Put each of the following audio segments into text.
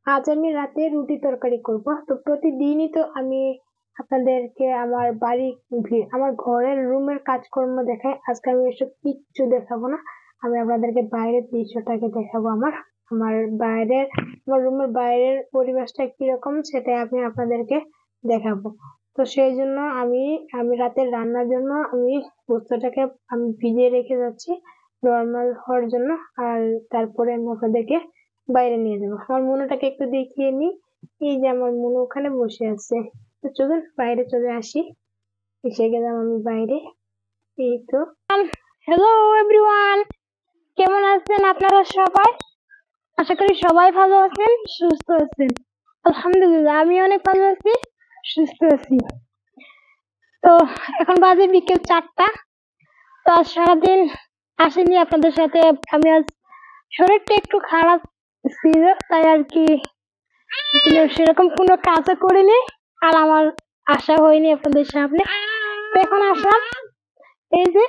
আজ আমি রাতে রুটি তরকারি করব। তো প্রতিদিনই তো আমি আপনাদেরকে আমার ঘরের রুমের কাজকর্ম দেখাই। আজকে আমি এসব কিচ্ছু দেখাবো না। আমি আপনাদেরকে বাইরের দৃশ্যটাকে দেখাবো। আমার বাইরের আমার রুমের বাইরের পরিবেশটা কিরকম সেটাই আমি আপনাদেরকে দেখাবো। তো সেই জন্য আমি রাতের রান্নার জন্য পোস্তটাকে আমি ভিজিয়ে রেখে যাচ্ছি নরমাল হওয়ার জন্য। আর তারপরে আমি আপনাদেরকে বাইরে নিয়ে যাবো। আমার মনুটাকে একটু দেখিয়ে নি। এই যে আমার মনু ওখানে বসে আছে। তো চলুন বাইরে চলে আসি। এসে গেলাম আমি বাইরে। এই তো। হ্যালো এভরিওয়ান, কেমন আছেন আপনারা সবাই? আশা করি সবাই ভালো আছেন, সুস্থ আছেন। আলহামদুলিল্লাহ, আমি অনেক ভালো আছি, সুস্থ আছি। তো এখন বাজে বিকেল 4টা। তো আজ সারাদিন আসিনি আপনাদের সাথে। আমি আজ শরীরটা একটু খারাপ ছিল, তাই আর কি সেরকম কোনো কাজও করিনি। আর আমার আসা হয়নি আপনাদের সামনে। তো এখন আসলাম এই যে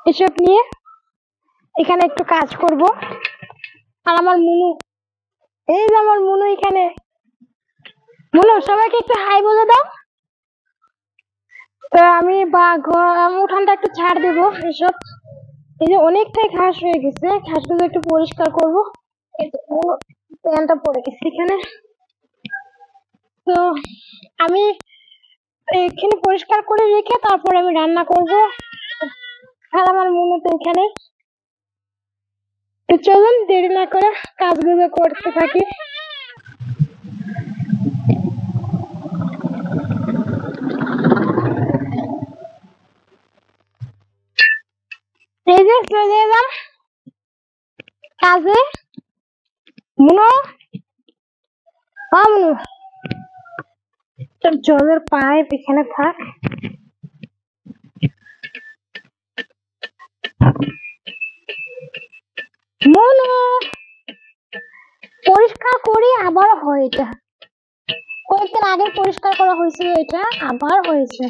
এসব নিয়ে, এখানে একটু কাজ করব। আর আমার মুনু, এই যে আমার মুনু এখানে। মুনু, সবাইকে একটু হাই বলে দাও। তো আমি উঠানটা একটু ছাড় দেবো এসব। এই যে অনেকটাই ঘাস হয়ে গেছে, ঘাসগুলো একটু পরিষ্কার করবো। প্যান্টটা পড়ে গেছে এখানে। তো আমি এখানে পরিষ্কার করে রেখে তারপর আমি রান্না করব। আর আমার মনে তো এখানে। তো চলুন দেরি না করে কাজগুলো করতে থাকি। এই যে চলে এলাম কাজে। মুনো, মুনো, জলের পাইপ এখানে থাক। মুনো, পরিষ্কার করি আবার হয় এটা। কয়েকদিন আগে পরিষ্কার করা হয়েছিল, এটা আবার হয়েছে।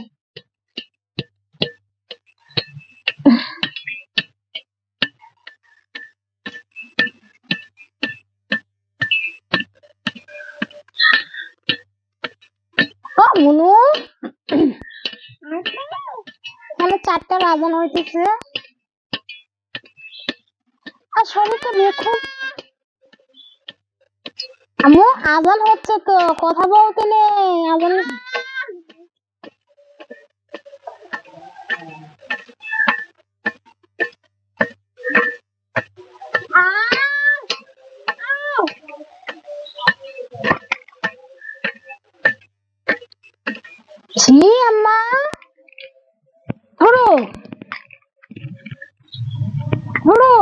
মুনু, এখানে 4টা বাজানো হইতেছে। আর শরীরটা দেখুন, আম্মু আজান হচ্ছে তো, কথা বলতে নেই। আজান জি আম্মা, ধরো ধরো।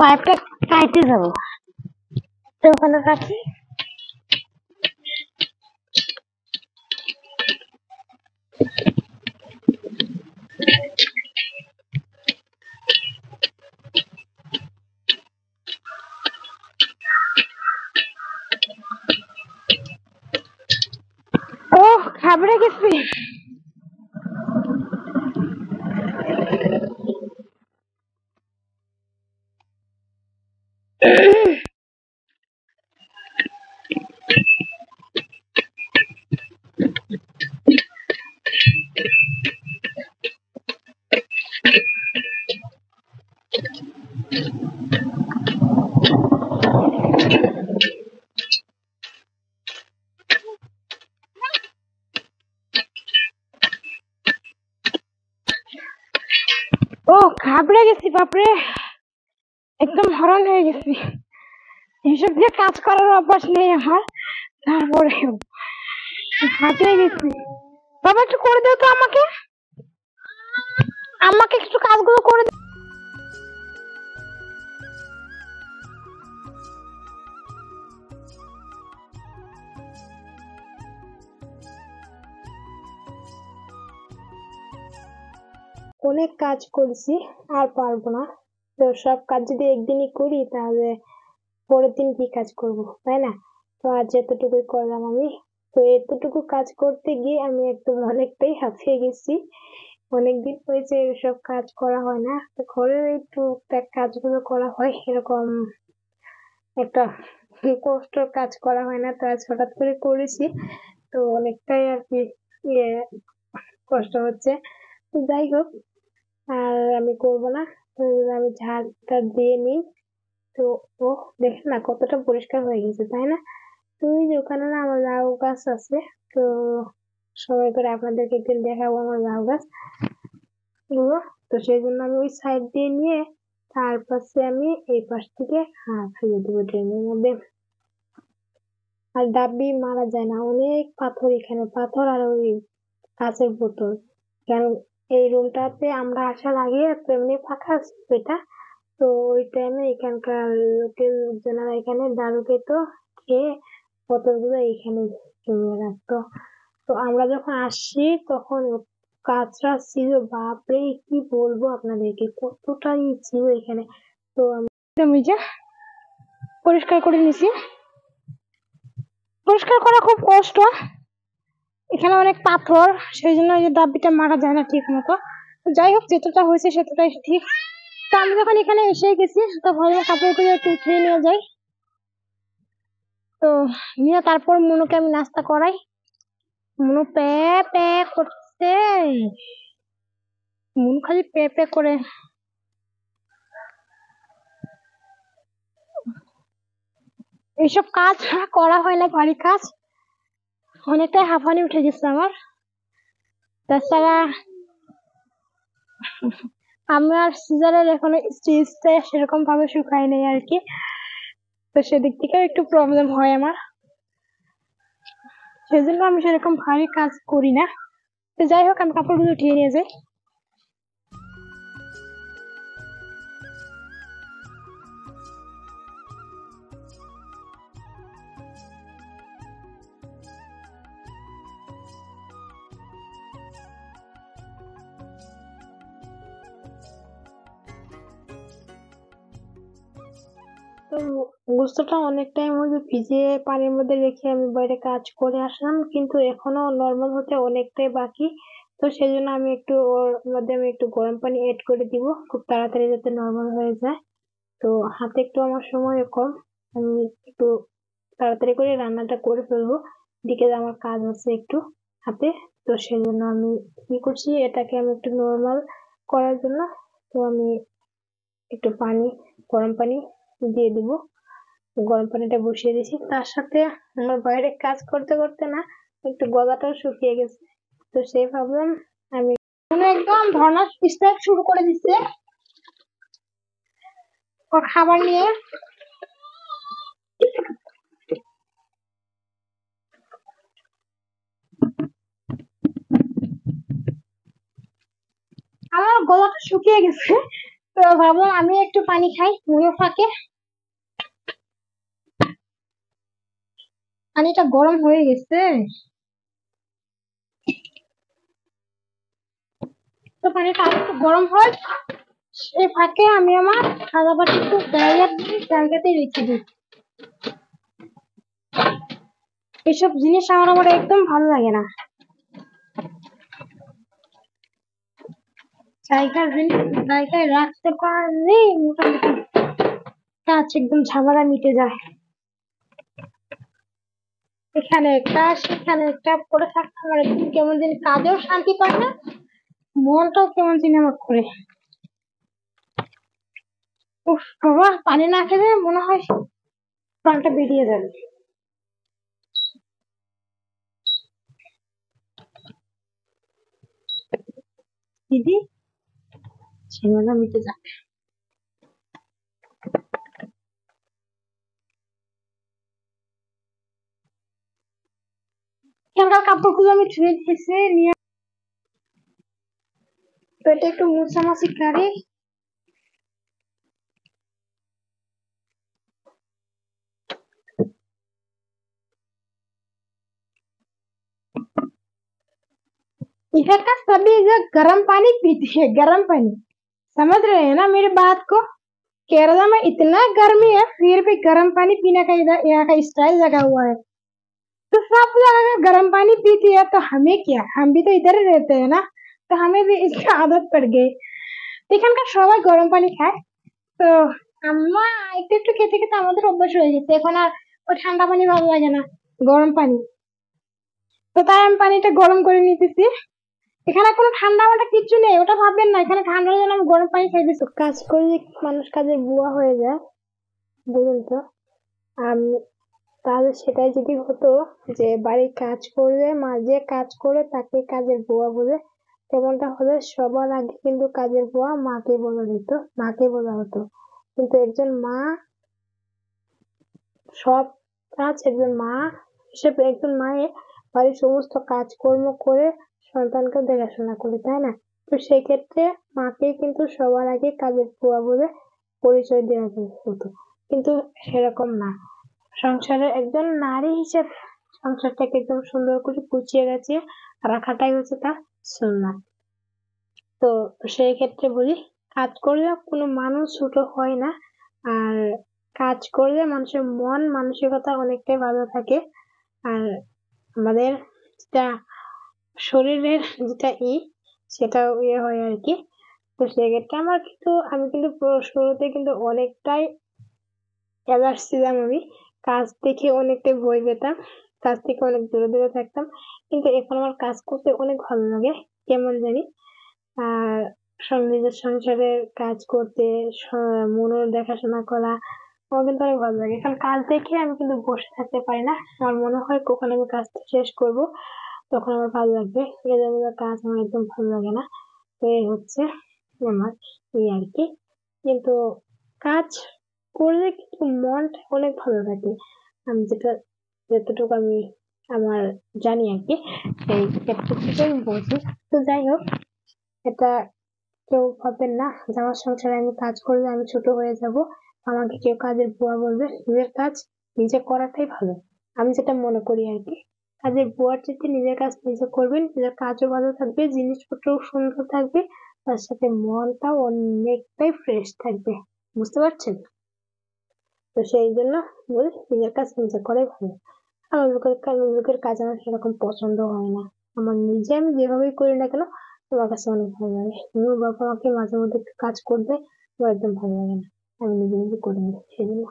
পাইপটা কাটতে যাবো, ওখানে রাখি। ও ঘাবড়ে গেছি। ও ঘাবড়ে গেছি বাপরে। একদম হরণ হয়ে গেছি। এসব দিয়ে কাজ করার অভ্যাস নেই আমার, তারপরেও হাঁপিয়ে গেছি। বাবা একটু করে দাও তো আমাকে, আমাকে একটু কাজগুলো করে দাও। অনেক কাজ করছি, আর পারবো না। তো সব কাজ যদি একদিনই করি তাহলে পরের দিন কি কাজ করব, তাই না? তো আজ এতটুকুই করলাম আমি। তো এতটুকু কাজ করতে গিয়ে আমি একদম অনেকটাই হাঁপিয়ে গেছি। অনেকদিন হয়েছে এসব কাজ করা হয় না, তো ঘরের এই টুকটাক কাজগুলো করা হয়, এরকম একটা কষ্টর কাজ করা হয় না। তো আজ হঠাৎ করে করেছি, তো অনেকটাই আর কি ইয়ে কষ্ট হচ্ছে। তো যাই হোক, আর আমি করবো না। তো আমি ঝাড়টা দিয়ে নিই। তো ও দেখেন না কতটা পরিষ্কার হয়ে গেছে, তাই না? তো ওই যে ওখানে না আমার লাউ গাছ আছে। তো সময় করে আপনাদেরকে একদিন দেখাবো আমার লাউ গাছ গুলো। তো সেই জন্য আমি ওই সাইড দিয়ে নিয়ে তারপাশে আমি এই পাশ থেকে ফেলে দেবো ড্রেনের মধ্যে। আর ডাব্বি মারা যায় না, অনেক পাথর এখানে, পাথর আর ওই কাঁচের বোতল। কারণ এই রুমটাতে আমরা আসার আগে তো এমনি ফাঁকা ছিল এটা। তো ওই টাইমে এখানকার লোকজনেরা এখানে দারু খেত, খেয়ে বোতলগুলো এইখানে জমিয়ে রাখতো। তো আমরা যখন আসছি তখন কাঁচরা ছিল, বাপরে কি বলবো আপনাদেরকে, কতটাই ছিল এখানে। তো আমি যে পরিষ্কার করে নিছি। পরিষ্কার করা খুব কষ্ট, এখানে অনেক পাথর, সেই জন্য এই যে ডাব্বিটা মারা যায় না ঠিক মতো। যাই হোক, যেতটা হয়েছে সেতটাই ঠিক। তো আমি যখন এখানে এসে গেছি তো ভাবলাম কাপড়গুলো একটু উঠিয়ে নিয়ে যাই। তো নিয়ে তারপর মনুকে আমি নাস্তা করাই। মনু পে পে করছে, মনু খালি পে পে করে। এইসব কাজ করা হয় না, বাড়ির কাজ অনেকটাই হাঁপানি উঠে গেছে আমার। তাছাড়া আমার সিজারের এখনো স্টিচটা সেরকম ভাবে শুকায় নেই আর কি, তো সেদিক থেকেও একটু প্রবলেম হয় আমার, সেজন্য আমি সেরকম ভারী কাজ করি না। তো যাই হোক, আমি কাপড়গুলো উঠিয়ে নিয়ে যাই। তো গোস্তটা অনেক টাইম মধ্যে ভিজিয়ে পানির মধ্যে রেখে আমি বাইরে কাজ করে আসলাম, কিন্তু এখনো নর্মাল হতে অনেকটাই বাকি। তো সেই জন্য আমি একটু ওর মধ্যে আমি একটু গরম পানি এড করে দিব, খুব তাড়াতাড়ি যাতে নর্মাল হয়ে যায়। তো হাতে একটু আমার সময় কম, আমি একটু তাড়াতাড়ি করে রান্নাটা করে ফেলবো, এদিকে আমার কাজ আছে একটু হাতে। তো সেই জন্য আমি কি করছি, এটাকে আমি একটু নর্মাল করার জন্য তো আমি একটু পানি, গরম পানি দিয়ে দিব। গরম পানিটা বসিয়ে দিয়েছি, তার সাথে আমার বাইরে কাজ করতে করতে না একটু গলাটাও শুকিয়ে গেছে। তো সেই ভাবলাম আমি একদম ধর্নার স্ট্রাইক শুরু করে দিচ্ছে ওর খাবার নিয়ে। আমার গলাটা শুকিয়ে গেছে, তো ভাবলাম আমি একটু পানি খাই মনের ফাঁকে। পানিটা গরম হয়ে গেছে, তো পানিটা আর একটু গরম হয়, সেই ফাঁকে আমি আমার খাবারটা একটু জায়গাতেই রেখে দিই। এসব জিনিস আমার একদম ভালো লাগে না, জায়গায় রাখতে পারলে মোটামুটি কাজ একদম ঝামেলা মিটে যায়। এখানে একটা সেখানে একটা করে থাকতে আমার একদম কেমন দিন কাজেও শান্তি পায় না, মনটাও কেমন দিন আমার করে। উফ বাবা, পানি না খেলে মনে হয় প্রাণটা বেরিয়ে যাবে। দিদি ঝামেলা মিটে যাবে। এখানকার কাপড়গুলো আমি ধুয়ে দিয়েছি নিয়ে, তো এটা একটু মুছামাছি কারি। इधर का सभी इधर गर्म पानी पीते हैं, गर्म पानी। समझ रहे हैं ना मेरी बात को? केरला में इतना गर्मी है फिर भी गर्म पानी पीने का इधर यहाँ का स्टाइल लगा हुआ है। तो सब लोग अगर गर्म पानी पीती है तो हमें क्या, हम भी तो इधर ही रहते हैं ना, तो हमें भी इसकी आदत पड़ गई। এখানকার সবাই গরম পানি খায়, তো আমরা একটু একটু খেতে খেতে আমাদের অভ্যাস হয়ে গেছে, এখন আর ওই ঠান্ডা পানি ভালো লাগে না, গরম পানি। তো তাই আমি পানিটা গরম করে নিতেছি। এখানে কোনো ঠান্ডা মাঠা কিচ্ছু নেই, ওটা ভাববেন না এখানে ঠান্ডার জন্য আমি গরম পানি খাইতেছি। কাজ করলে মানুষ কাজের বুয়া হয়ে যায়, বলুন তো? আমি তাহলে সেটাই যদি হতো যে বাড়ির কাজ করলে মা যে কাজ করে তাকে কাজের বুয়া বলে, তেমনটা হলে সবার আগে কিন্তু কাজের বুয়া মাকে বলা দিত, মাকে বলা হতো। কিন্তু একজন মা সব কাজ, একজন মা হিসেবে একজন মায়ের বাড়ির সমস্ত কাজকর্ম করে সন্তানকে দেখাশোনা করে, তাই না? তো সেই ক্ষেত্রে মাকে কিন্তু সবার আগে কাজের বুয়া বলে পরিচয় দেওয়া হতো, কিন্তু সেরকম না। সংসারের একজন নারী হিসেবে সংসারটাকে একদম সুন্দর করে গুছিয়ে গাছিয়ে রাখাটাই হচ্ছে তার সুন্নাত। তো সেই ক্ষেত্রে বলি, কাজ করলে কোনো মানুষ ছোট হয় না, আর কাজ করলে মানুষের মন মানসিকতা অনেকটাই ভালো থাকে, আর আমাদের যেটা শরীরের যেটা সেটা ইয়ে হয় আর কি। তো সেক্ষেত্রে আমি কিন্তু শুরুতে কিন্তু অনেকটাই অ্যালার্ট ছিলাম আমি, কাজ দেখে অনেকটাই ভয় পেতাম, কাজ থেকে অনেক দূরে দূরে থাকতাম, কিন্তু এখন আমার কাজ করতে অনেক ভালো লাগে কেমন জানি। আর নিজের সংসারের কাজ করতে, মনের দেখাশোনা করা আমার কিন্তু অনেক ভালো লাগে। কারণ কাজ দেখে আমি কিন্তু বসে থাকতে পারি না, আমার মনে হয় কখন আমি কাজটা শেষ করব, তখন আমার ভালো লাগবে। এলোমেলো কাজ আমার একদম ভালো লাগে না। তো এই হচ্ছে আমার আর কি। কিন্তু কাজ করলে কিন্তু মনটা অনেক ভালো থাকে, আমি যতটুকু আমি আমার জানি আর কি, সেই ক্ষেত্রে থেকে আমি বলছি। তো যাই হোক, এটা কেউ ভাববেন না যে আমার সংসারে আমি কাজ করলে আমি ছোট হয়ে যাব, আমাকে কেউ কাজের বুয়া বলবে। নিজের কাজ নিজে করাটাই ভালো, আমি যেটা মনে করি আর কি। কাজের বুয়ার চেয়ে নিজের কাজ নিজে করবেন, নিজের কাজও ভালো থাকবে, জিনিসপত্রও সুন্দর থাকবে, তার সাথে মনটাও অনেকটাই ফ্রেশ থাকবে। বুঝতে পারছেন? তো সেই জন্য বলি নিজের কাজ নিজে করাই ভালো। আমার লোকের কাজ আমার সেরকম পছন্দ হয় না, আমার নিজে আমি যেভাবেই করি না কেন আমার কাছে অনেক ভালো লাগে। আমার বাবা আমাকে মাঝে মধ্যে একটু কাজ করবে, আমার একদম ভালো লাগে না, আমি নিজে নিজে করে নিই সেই জন্য।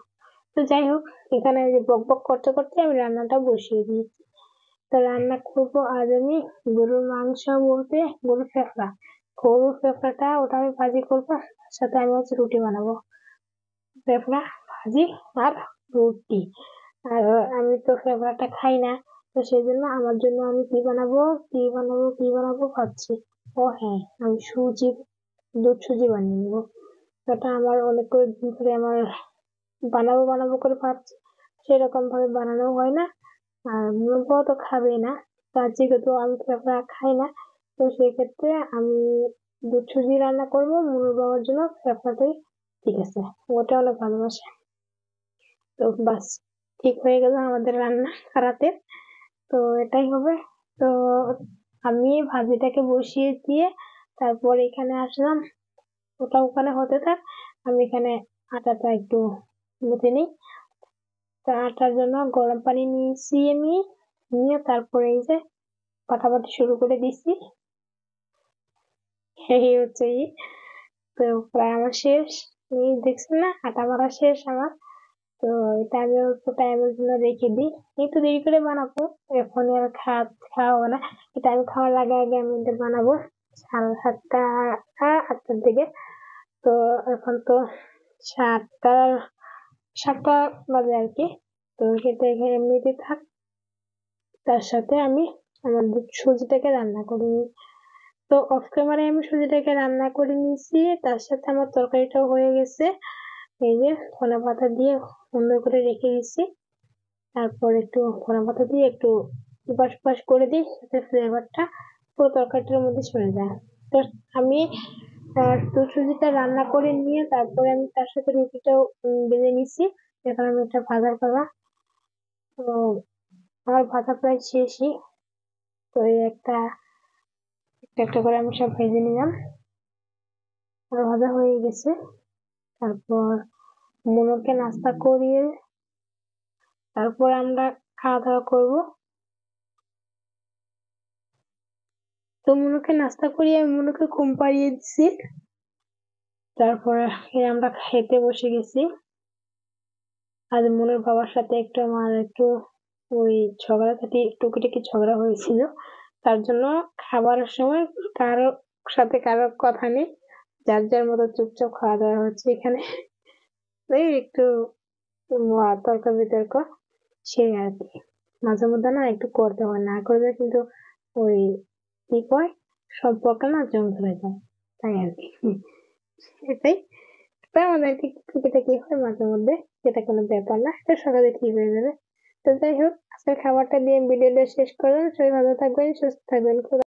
তো যাই হোক, এখানে যে বক বক করতে করতে আমি রান্নাটা বসিয়ে দিয়েছি। তো রান্না করবো আজ আমি গরুর মাংস, বলতে গরুর ফেফড়া। গরুর ফেফড়াটা ওটা আমি ভাজি করবো, তার সাথে আমি হচ্ছে রুটি বানাবো। ফেফড়া ভাজি আর রুটি। আর আমি তো ফেফড়াটা খাই না, তো সেই জন্য আমার জন্য আমি কি বানাবো ভাবছি। ও হ্যাঁ, আমি দুধ সুজি বানিয়ে নেবো। ওটা আমার অনেক করে দিন ধরে আমার বানাবো বানাবো করে ভাবছি, সেরকম ভাবে বানানো হয় না। আর মুরগাও তো খাবে না, তার যেহেতু আমি ফেফড়া খাই না, তো সেক্ষেত্রে আমি দুধ সুজি রান্না করবো মুরগ বাবার জন্য, ফেফড়াটাই ঠিক আছে, ওটা অনেক ভালোবাসে। তো বাস, ঠিক হয়ে গেল আমাদের রান্না রাতে। তো এটাই হবে। তো আমি ভাজিটাকে বসিয়ে দিয়ে তারপর এখানে আসলাম, ওটা ওখানে হতে থাক, আমি এখানে আটাটা একটু মেখে নিই। তো আটার জন্য গরম পানি নিয়েছি আমি, নিয়ে তারপরে এই যে পাটাপাটি শুরু করে দিচ্ছি। এই হচ্ছে তো প্রায় আমার শেষ, এই দেখছেন না আটা মারা শেষ আমার। তো এটা আমি অল্প টাইমের জন্য রেখে দিই, একটু দেরি করে বানাবো, এখন আর খাওয়া হবে না। এটা আমি খাওয়ার আগে আগে আমি এটা বানাবো 7:30 8টার দিকে। তো এখন তো 7টা 7টা বাজে আর কি। তো সেটা এখানে এমনিতে থাক, তার সাথে আমি আমার সুজিটাকে রান্না করে নিই। তো অফ ক্যামেরায় আমি সুজিটাকে রান্না করে নিয়েছি, তার সাথে আমার তরকারিটাও হয়ে গেছে। এই যে ধনে পাতা দিয়ে সুন্দর করে রেখে দিচ্ছি, তারপর একটু ধনে পাতা দিয়ে একটু এপাশ ওপাশ করে দিই, যাতে ফ্লেভারটা পুরো তরকারিটার মধ্যে চলে যায়। তো আমি তো সুজিটা রান্না করে নিয়ে তারপরে আমি তার সাথে রুটিটাও বেলে নিচ্ছি। এখন আমি এটা ভাজার পালা। তো আমার ভাজা প্রায় শেষই। তো এই একটা একটা একটা করে আমি সব ভেজে নিলাম। আমার ভাজা হয়ে গেছে। তারপর মনুকে নাস্তা করিয়ে তারপর আমরা খাওয়া দাওয়া করবো। তো মনুকে নাস্তা করিয়ে আমি মনুকে ঘুম পাড়িয়ে দিচ্ছি। তারপরে আমরা খেতে বসে গেছি। আজ মনুর বাবার সাথে আমার একটু ওই টুকিটাকি ঝগড়া হয়েছিল। তার জন্য খাবারের সময় কারোর সাথে কারোর কথা নেই, যার যার মতো চুপচাপ খাওয়া দাওয়া হচ্ছে এখানে। এই একটু তর্ক বিতর্ক সেই আর কি। মাঝে মধ্যে না একটু করতে হয়, না করলে কিন্তু ওই কি কয় সম্পর্ক না জং ধরে যায়, তাই আর কি। এটাই, তাই আমাদের কি টুকিটাকি হয় মাঝে মধ্যে, সেটা কোনো ব্যাপার না, এটা সকালে ঠিক হয়ে যাবে। তো যাই হোক, আজকের খাবারটা দিয়ে ভিডিওটা শেষ করলাম। সবাই ভালো থাকবেন, সুস্থ থাকবেন।